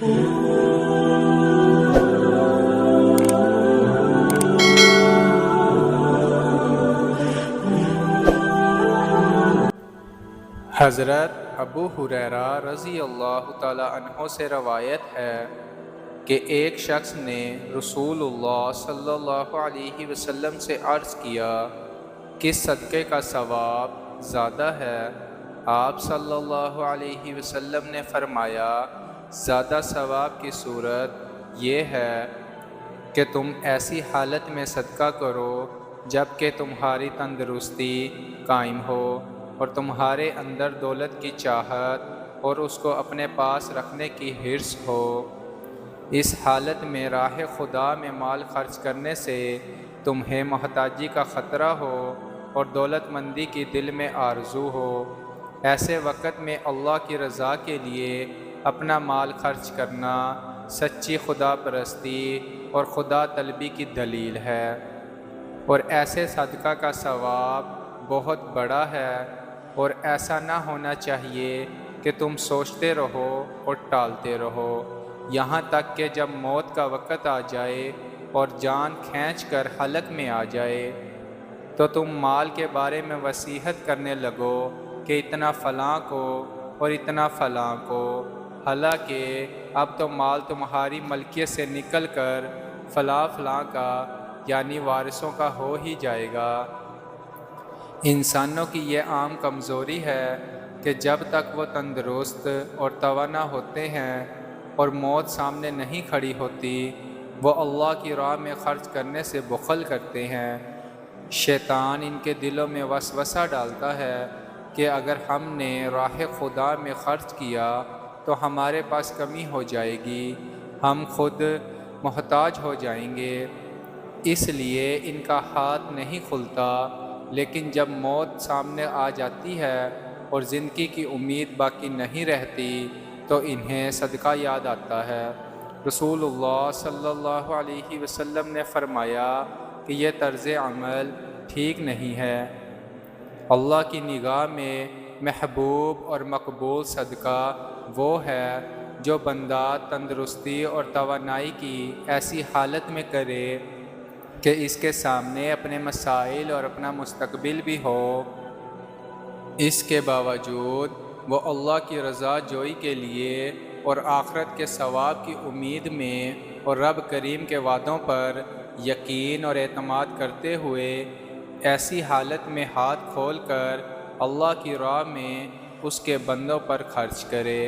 حضرت ابو ہریرہ رضی اللہ تعالی عنہ سے روایت ہے کہ ایک شخص نے رسول اللہ صلی اللہ علیہ وسلم سے عرض کیا کہ صدقے کا ثواب زیادہ ہے؟ آپ صلی اللہ علیہ وسلم نے فرمایا، زیادہ ثواب کی صورت یہ ہے کہ تم ایسی حالت میں صدقہ کرو جب کہ تمہاری تندرستی قائم ہو اور تمہارے اندر دولت کی چاہت اور اس کو اپنے پاس رکھنے کی حرص ہو۔ اس حالت میں راہ خدا میں مال خرچ کرنے سے تمہیں محتاجی کا خطرہ ہو اور دولت مندی کی دل میں آرزو ہو۔ ایسے وقت میں اللہ کی رضا کے لیے اپنا مال خرچ کرنا سچی خدا پرستی اور خدا طلبی کی دلیل ہے، اور ایسے صدقہ کا ثواب بہت بڑا ہے، اور ایسا نہ ہونا چاہیے کہ تم سوچتے رہو اور ٹالتے رہو یہاں تک کہ جب موت کا وقت آ جائے اور جان کھینچ کر حلق میں آ جائے تو تم مال کے بارے میں وصیحت کرنے لگو کہ اتنا فلاں کو اور اتنا فلاں کو، حالانکہ اب تو مال تمہاری ملکیت سے نکل کر فلاں فلاں کا یعنی وارثوں کا ہو ہی جائے گا۔ انسانوں کی یہ عام کمزوری ہے کہ جب تک وہ تندرست اور توانا ہوتے ہیں اور موت سامنے نہیں کھڑی ہوتی، وہ اللہ کی راہ میں خرچ کرنے سے بخل کرتے ہیں۔ شیطان ان کے دلوں میں وسوسہ ڈالتا ہے کہ اگر ہم نے راہ خدا میں خرچ کیا تو ہمارے پاس کمی ہو جائے گی، ہم خود محتاج ہو جائیں گے، اس لیے ان کا ہاتھ نہیں کھلتا۔ لیکن جب موت سامنے آ جاتی ہے اور زندگی کی امید باقی نہیں رہتی تو انہیں صدقہ یاد آتا ہے۔ رسول اللہ صلی اللہ علیہ وسلم نے فرمایا کہ یہ طرز عمل ٹھیک نہیں ہے۔ اللہ کی نگاہ میں محبوب اور مقبول صدقہ وہ ہے جو بندہ تندرستی اور توانائی کی ایسی حالت میں کرے کہ اس کے سامنے اپنے مسائل اور اپنا مستقبل بھی ہو، اس کے باوجود وہ اللہ کی رضا جوئی کے لیے اور آخرت کے ثواب کی امید میں اور رب کریم کے وعدوں پر یقین اور اعتماد کرتے ہوئے ایسی حالت میں ہاتھ کھول کر اللہ کی راہ میں اس کے بندوں پر خرچ کرے۔